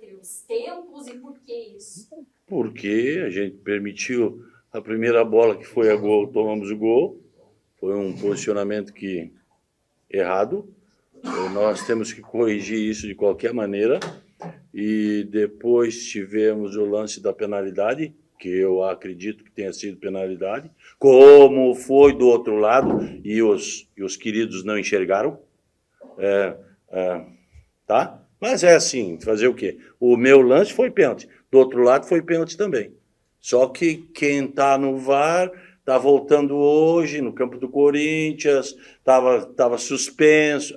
entre os tempos e por que isso? Porque a gente permitiu a primeira bola que foi a gol, tomamos o gol. Foi um posicionamento errado. Nós temos que corrigir isso de qualquer maneira. E depois tivemos o lance da penalidade, que eu acredito que tenha sido penalidade, como foi do outro lado, e os queridos não enxergaram. Tá? Mas é assim, fazer o quê? O meu lance foi pênalti, do outro lado foi pênalti também. Só que quem está no VAR está voltando hoje no campo do Corinthians, estava suspenso.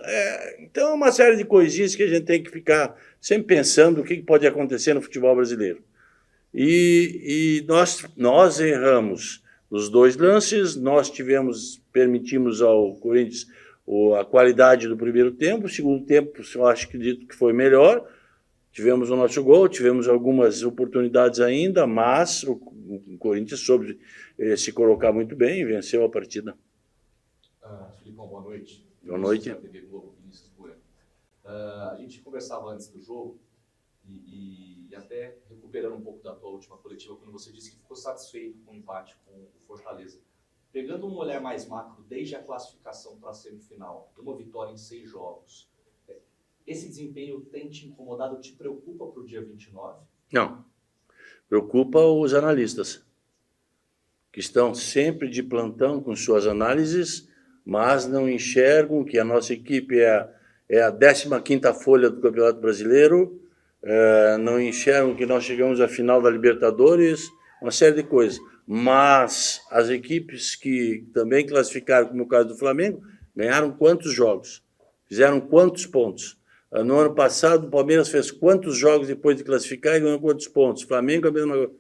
Então, é uma série de coisinhas que a gente tem que ficar sempre pensando o que pode acontecer no futebol brasileiro. E nós erramos os dois lances, nós permitimos ao Corinthians a qualidade do primeiro tempo. O segundo tempo, eu acho que foi melhor. Tivemos o nosso gol, tivemos algumas oportunidades ainda, mas o Corinthians soube se colocar muito bem e venceu a partida. Filipão, boa noite. Boa noite. A gente conversava antes do jogo e até recuperando um pouco da tua última coletiva, quando você disse que ficou satisfeito com o empate com o Fortaleza. Pegando um olhar mais macro, desde a classificação para a semifinal, uma vitória em 6 jogos, esse desempenho tem te incomodado, te preocupa para o dia 29? Não. Preocupa os analistas, que estão sempre de plantão com suas análises, mas não enxergam que a nossa equipe é a 15ª folha do Campeonato Brasileiro, não enxergam que nós chegamos à final da Libertadores, uma série de coisas. Mas as equipes que também classificaram, como o caso do Flamengo, ganharam quantos jogos? Fizeram quantos pontos? No ano passado, o Palmeiras fez quantos jogos depois de classificar e ganhou quantos pontos? Flamengo, a mesma coisa.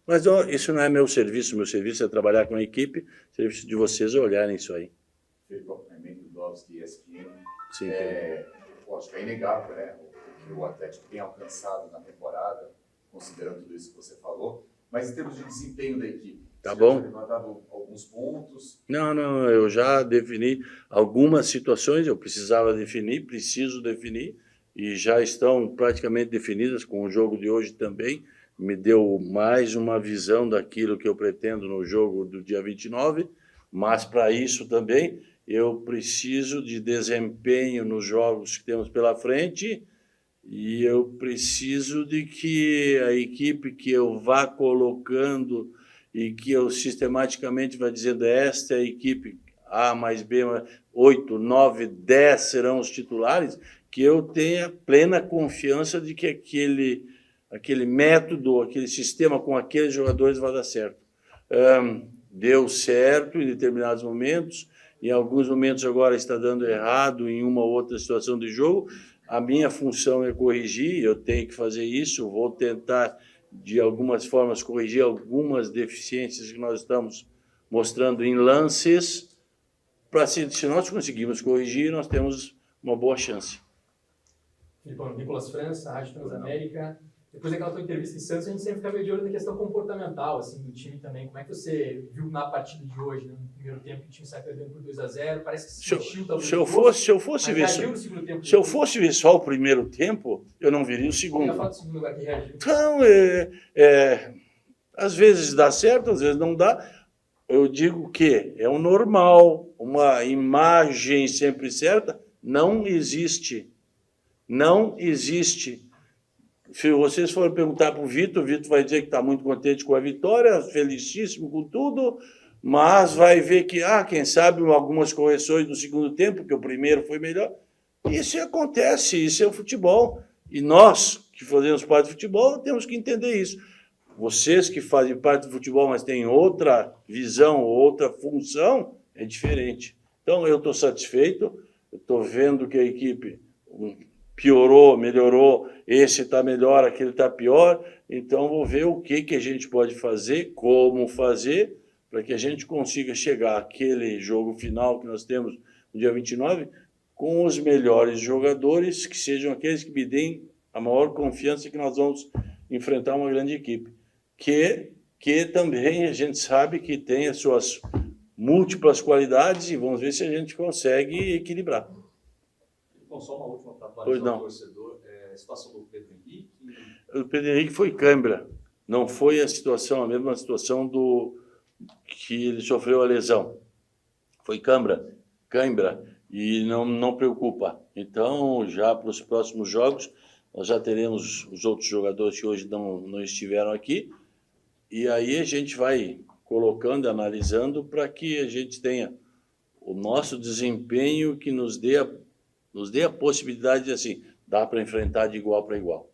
Mas isso não é meu serviço é trabalhar com a equipe, o serviço de vocês é olharem isso aí. Feito o acompanhamento do Dobbs de ESPN. Sim. Acho que é inegável, né? O que o Atlético tem alcançado na temporada, considerando tudo isso que você falou. Mas em termos de desempenho da equipe, tá você bom? já levantado alguns pontos? Não, eu já defini algumas situações, eu preciso definir, e já estão praticamente definidas com o jogo de hoje também. Me deu mais uma visão daquilo que eu pretendo no jogo do dia 29, mas para isso também eu preciso de desempenho nos jogos que temos pela frente, e eu preciso de que a equipe que eu vá colocando e que eu sistematicamente vá dizendo esta é a equipe A mais B, 8, 9, 10 serão os titulares, que eu tenha plena confiança de que aquele método, aquele sistema com aqueles jogadores vai dar certo. Deu certo em determinados momentos, em alguns momentos agora está dando errado em uma ou outra situação de jogo. A minha função é corrigir, eu tenho que fazer isso, vou tentar, de algumas formas, corrigir algumas deficiências que nós estamos mostrando em lances, para se nós conseguirmos corrigir, nós temos uma boa chance. Filipão, Nicolas França, Rádio Transamérica. Depois daquela tua entrevista em Santos, a gente sempre fica meio de olho na questão comportamental, assim, do time também. Como é que você viu na partida de hoje, né? No primeiro tempo, que o time sai perdendo por 2-0, parece que se sentiu também. Se eu fosse ver só o primeiro tempo, eu não viria o segundo. Eu ia falar do segundo lugar que reagiu. Então, às vezes dá certo, às vezes não dá. Eu digo que é o normal, uma imagem sempre certa, não existe. Não existe. Se vocês forem perguntar para o Vitor vai dizer que está muito contente com a vitória, felicíssimo com tudo, mas vai ver que, quem sabe, algumas correções no segundo tempo, que o primeiro foi melhor. Isso acontece, isso é o futebol. E nós, que fazemos parte do futebol, temos que entender isso. Vocês que fazem parte do futebol, mas têm outra visão, outra função, é diferente. Então, eu estou satisfeito, estou vendo que a equipe piorou, melhorou, esse está melhor, aquele está pior, então vou ver o que a gente pode fazer, como fazer, para que a gente consiga chegar àquele jogo final que nós temos no dia 29, com os melhores jogadores, que sejam aqueles que me deem a maior confiança que nós vamos enfrentar uma grande equipe, que também a gente sabe que tem as suas múltiplas qualidades, e vamos ver se a gente consegue equilibrar. Bom, só uma última para atualizar o torcedor. A situação do Pedro Henrique, Pedro Henrique foi cãibra, não foi a mesma situação do que ele sofreu a lesão. Foi cãibra, e não preocupa. Então, já para os próximos jogos, nós já teremos os outros jogadores que hoje não estiveram aqui, e aí a gente vai colocando, analisando, para que a gente tenha o nosso desempenho que nos dê a possibilidade de, assim, dá para enfrentar de igual para igual.